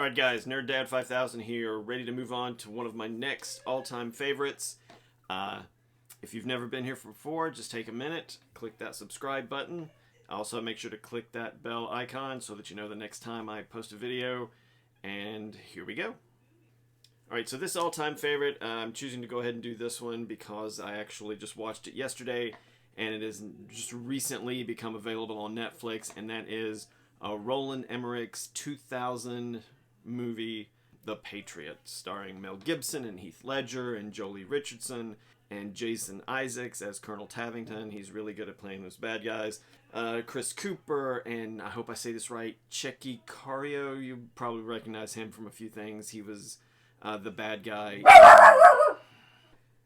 Alright guys, Nerd Dad 5000 here, ready to move on to one of my next all-time favorites. If you've never been here before, just take a minute, click that subscribe button. Also make sure to click that bell icon so that you know the next time I post a video. And here we go. Alright, so this all-time favorite, I'm choosing to go ahead and do this one because I actually just watched it yesterday, and it has just recently become available on Netflix, and that is Roland Emmerich's 2000 movie, The Patriot, starring Mel Gibson and Heath Ledger and Jolie Richardson and Jason Isaacs as Colonel Tavington. He's really good at playing those bad guys. Chris Cooper, and I hope I say this right, Checky Cario. You probably recognize him from a few things. He was the bad guy.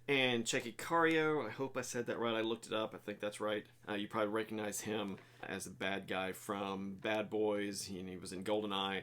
And Checky Cario, I hope I said that right. I looked it up. I think that's right. You probably recognize him as a bad guy from Bad Boys. He was in GoldenEye.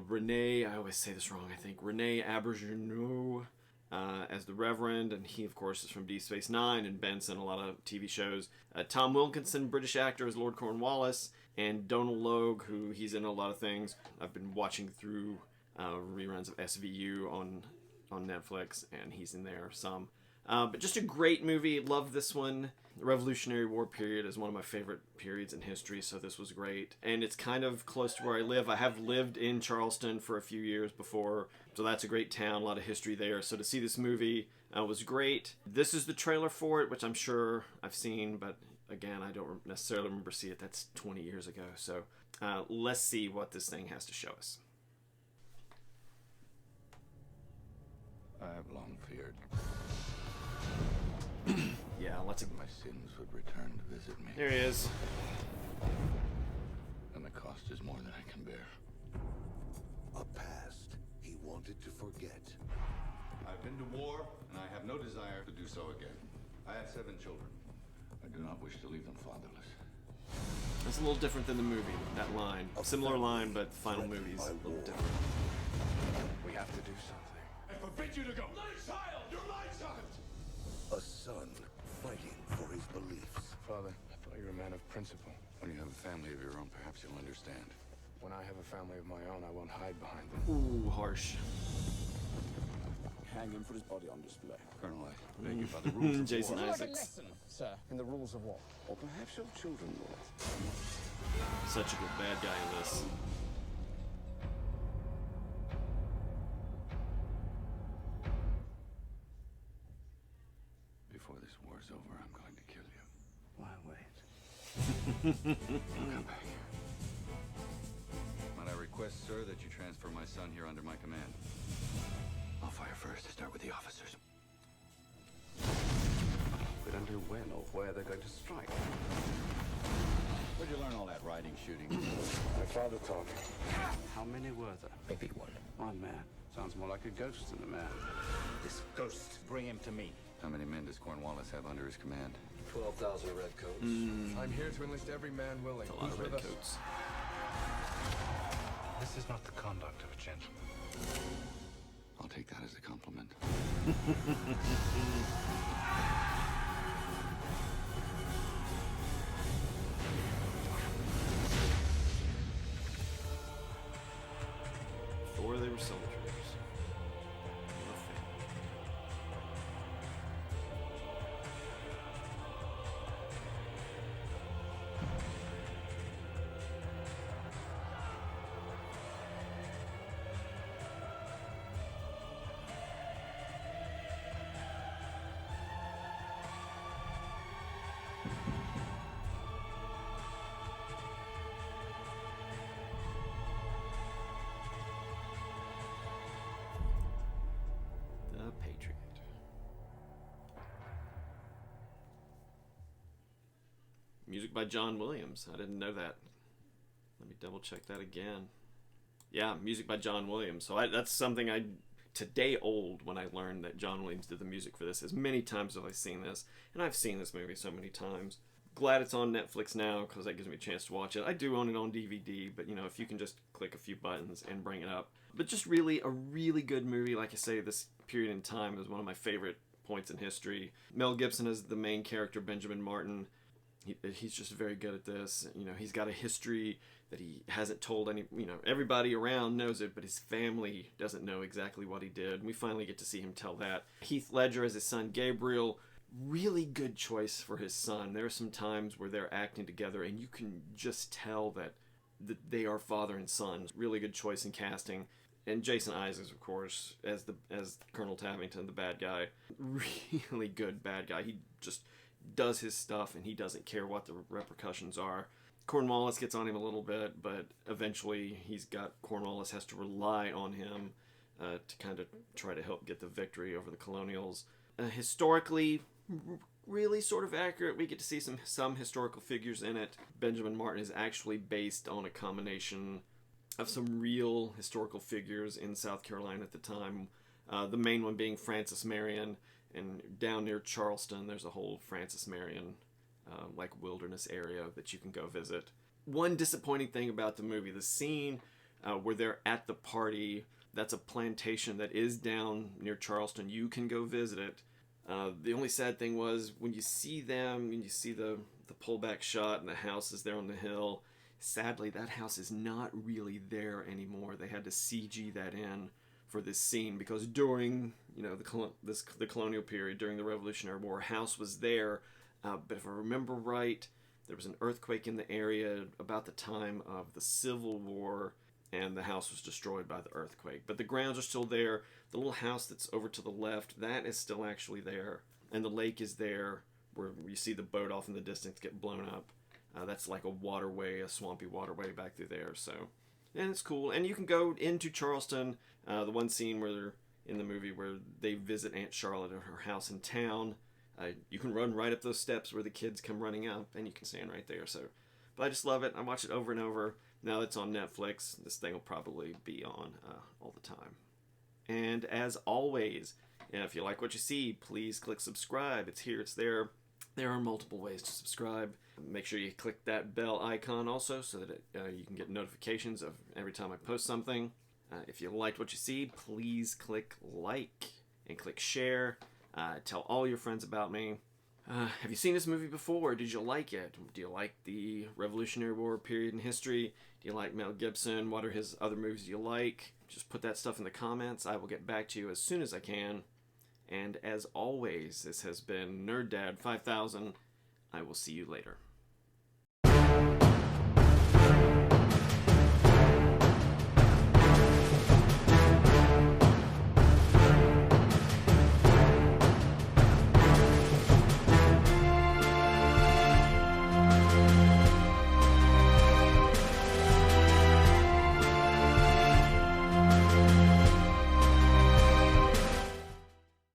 Renee, I always say this wrong, I think. Renee Auberjonois as the Reverend, and he, of course, is from Deep Space Nine and Benson, a lot of TV shows. Tom Wilkinson, British actor, as Lord Cornwallis, and Donal Logue, who he's in a lot of things. I've been watching through reruns of SVU on Netflix, and he's in there some. But just a great movie. Love this one. The Revolutionary War period is one of my favorite periods in history, so this was great. And it's kind of close to where I live. I have lived in Charleston for a few years before, so that's a great town, a lot of history there. So to see this movie was great. This is the trailer for it, which I'm sure I've seen, but again, I don't necessarily remember seeing it. That's 20 years ago. So let's see what this thing has to show us. I have long feared. Yeah, lots of... My sins would return to visit me. There he is. And the cost is more than I can bear. A past he wanted to forget. I've been to war, and I have no desire to do so again. I have 7 children. I do not wish to leave them fatherless. It's a little different than the movie, that line. Similar line, but the final movie's a little different. We have to do something. I forbid you to go! My child! You're my child! A son fighting for his beliefs. Father, I thought you were a man of principle. When you have a family of your own, perhaps you'll understand. When I have a family of my own, I won't hide behind them. Ooh, harsh. Hang him for his body on display. Colonel, I beg you by the rules of Jason war. Isaacs. Lesson, sir, in the rules of war. Or perhaps your children will. Such a good bad guy in this. Before this war's over, I'm going to kill you. Why wait? Come back. Might I request, sir, that you transfer my son here under my command? I'll fire first. Start with the officers. We don't know when or where they're going to strike. Where'd you learn all that riding, shooting? My father taught me. How many were there? Maybe one. One man. Sounds more like a ghost than a man. This ghost, bring him to me. How many men does Cornwallis have under his command? 12,000 redcoats. I'm here to enlist every man willing. A lot of redcoats. This is not the conduct of a gentleman. I'll take that as a compliment. Before they were soldiers. They were family. The Patriot. Music by John Williams. I didn't know that. Let me double check that again. Yeah, music by John Williams. So that's something I today old when I learned that John Williams did the music for this. As many times have I seen this, and I've seen this movie so many times. Glad it's on Netflix now because that gives me a chance to watch it. I do own it on DVD, but you know, if you can just click a few buttons and bring it up. But just really a really good movie. Like I say, this period in time is one of my favorite points in history. Mel Gibson is the main character, Benjamin Martin. He's just very good at this. You know, he's got a history that he hasn't told any, you know, everybody around knows it, but his family doesn't know exactly what he did. And we finally get to see him tell that. Heath Ledger as his son Gabriel, really good choice for his son. There are some times where they're acting together and you can just tell that they are father and son. Really good choice in casting. And Jason Isaacs, of course, as Colonel Tavington, the bad guy. Really good bad guy. He just does his stuff and he doesn't care what the repercussions are. Cornwallis gets on him a little bit, but eventually Cornwallis has to rely on him to kind of try to help get the victory over the Colonials. Historically, really sort of accurate. We get to see some historical figures in it. Benjamin Martin is actually based on a combination of some real historical figures in South Carolina at the time. The main one being Francis Marion, and down near Charleston there's a whole Francis Marion like wilderness area that you can go visit. One disappointing thing about the movie, the scene where they're at the party, that's a plantation that is down near Charleston. You can go visit it. The only sad thing was when you see them, when you see the pullback shot and the house is there on the hill, sadly that house is not really there anymore. They had to CG that in for this scene because during, you know, the colonial period, during the Revolutionary War, a house was there, but if I remember right, there was an earthquake in the area about the time of the Civil War, and the house was destroyed by the earthquake. But the grounds are still there. The little house that's over to the left, that is still actually there. And the lake is there, where you see the boat off in the distance get blown up. That's like a waterway, a swampy waterway back through there. So, and it's cool. And you can go into Charleston. The one scene where they're in the movie where they visit Aunt Charlotte at her house in town. You can run right up those steps where the kids come running up, and you can stand right there. So, but I just love it. I watch it over and over. Now that it's on Netflix, this thing will probably be on all the time. And as always, if you like what you see, please click subscribe. It's here, it's there. There are multiple ways to subscribe. Make sure you click that bell icon also so that you can get notifications of every time I post something. If you liked what you see, please click like and click share. Tell all your friends about me. Have you seen this movie before? Did you like it? Do you like the Revolutionary War period in history? Do you like Mel Gibson? What are his other movies you like? Just put that stuff in the comments. I will get back to you as soon as I can. And as always, this has been Nerd Dad 5000. I will see you later.